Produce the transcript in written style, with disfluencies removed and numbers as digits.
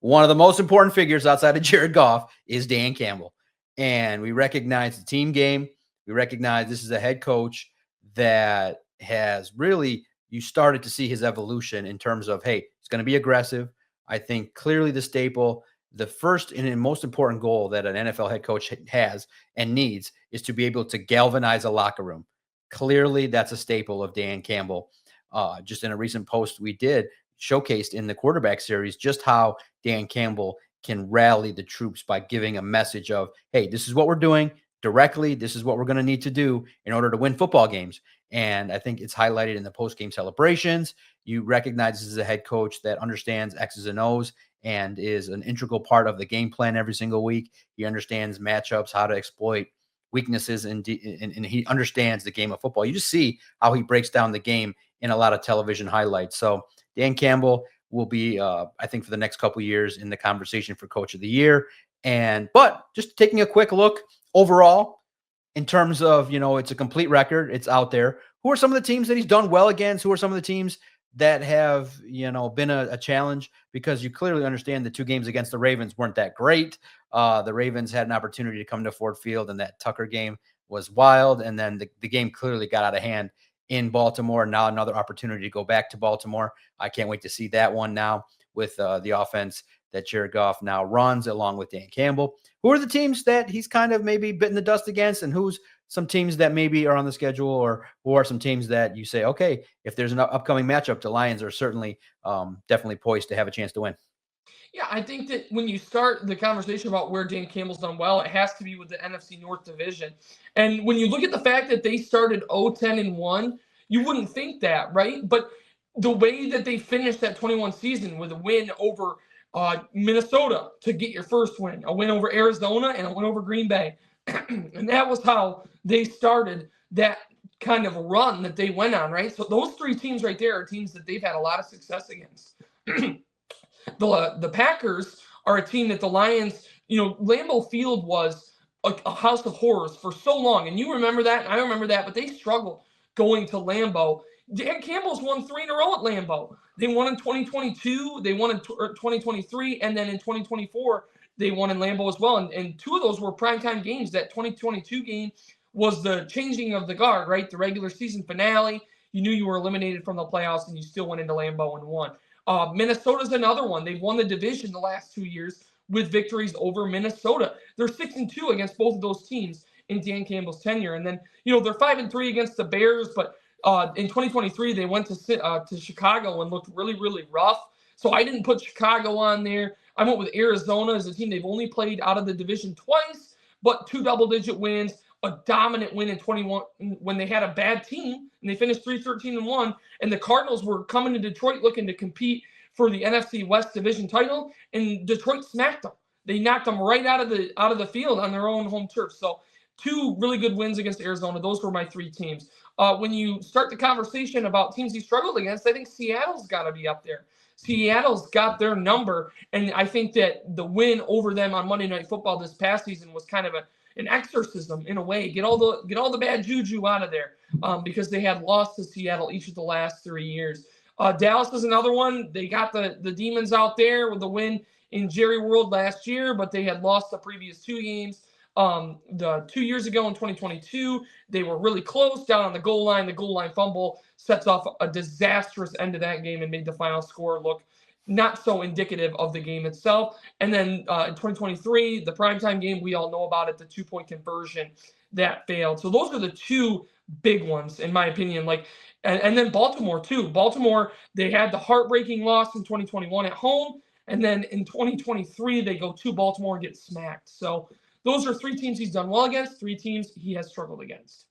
one of the most important figures outside of Jared Goff is Dan Campbell. And we recognize the team game. We recognize this is a head coach that has really, you started to see his evolution in terms of, hey, it's going to be aggressive. I think clearly the staple, the first and most important goal that an NFL head coach has and needs is to be able to galvanize a locker room. Clearly, that's a staple of Dan Campbell. Just in a recent post we did, showcased in the quarterback series just how Dan Campbell can rally the troops by giving a message of, hey, this is what we're doing directly. This is what we're going to need to do in order to win football games. And I think it's highlighted in the post-game celebrations. You recognize this is a head coach that understands X's and O's and is an integral part of the game plan every single week. He understands matchups, how to exploit weaknesses, and he understands the game of football. You just see how he breaks down the game in a lot of television highlights. So Dan Campbell will be, I think, for the next couple of years in the conversation for Coach of the Year. But just taking a quick look overall in terms of, it's a complete record. It's out there. Who are some of the teams that he's done well against? Who are some of the teams that have, been a challenge? Because you clearly understand the two games against the Ravens weren't that great. The Ravens had an opportunity to come to Ford Field, and that Tucker game was wild. And then the game clearly got out of hand in Baltimore. Now another opportunity to go back to Baltimore. I can't wait to see that one now with the offense that Jared Goff now runs along with Dan Campbell. Who are the teams that he's kind of maybe bitten the dust against, and who's some teams that maybe are on the schedule, or who are some teams that you say, okay, if there's an upcoming matchup, the Lions are certainly definitely poised to have a chance to win? Yeah, I think that when you start the conversation about where Dan Campbell's done well, it has to be with the NFC North division. And when you look at the fact that they started 0-10-1, you wouldn't think that, right? But the way that they finished that 21 season with a win over Minnesota to get your first win, a win over Arizona, and a win over Green Bay. And that was how they started that kind of run that they went on, right? So those three teams right there are teams that they've had a lot of success against. The Packers are a team that the Lions, Lambeau Field was a house of horrors for so long. And you remember that, and I remember that, but they struggled going to Lambeau. Dan Campbell's won 3 in a row at Lambeau. They won in 2022, they won in 2023, and then in 2024, they won in Lambeau as well. And 2 of those were primetime games. That 2022 game was the changing of the guard, right? The regular season finale. You knew you were eliminated from the playoffs, and you still went into Lambeau and won. Minnesota's another one. They've won the division the last 2 years with victories over Minnesota. They're 6-2 against both of those teams in Dan Campbell's tenure. And then, they're 5-3 against the Bears, but in 2023, they went to Chicago and looked really, really rough. So I didn't put Chicago on there. I went with Arizona as a team. They've only played out of the division twice, but 2 double-digit wins, a dominant win in 21 when they had a bad team, and they finished 3-13-1. And the Cardinals were coming to Detroit looking to compete for the NFC West division title, and Detroit smacked them. They knocked them right out of the field on their own home turf. So 2 really good wins against Arizona. Those were my 3 teams. When you start the conversation about teams he struggled against, I think Seattle's got to be up there. Seattle's got their number, and I think that the win over them on Monday Night Football this past season was kind of an exorcism in a way. Get all the bad juju out of there, because they had lost to Seattle each of the last 3 years. Dallas is another one. They got the Demons out there with the win in Jerry World last year, but they had lost the previous 2 games. The 2 years ago in 2022, they were really close down on the goal line. The goal line fumble sets off a disastrous end to that game and made the final score look not so indicative of the game itself. And then in 2023, the primetime game, we all know about it, the 2-point conversion that failed. So those are the 2 big ones, in my opinion. And then Baltimore, too. Baltimore, they had the heartbreaking loss in 2021 at home. And then in 2023, they go to Baltimore and get smacked. So those are 3 teams he's done well against, 3 teams he has struggled against.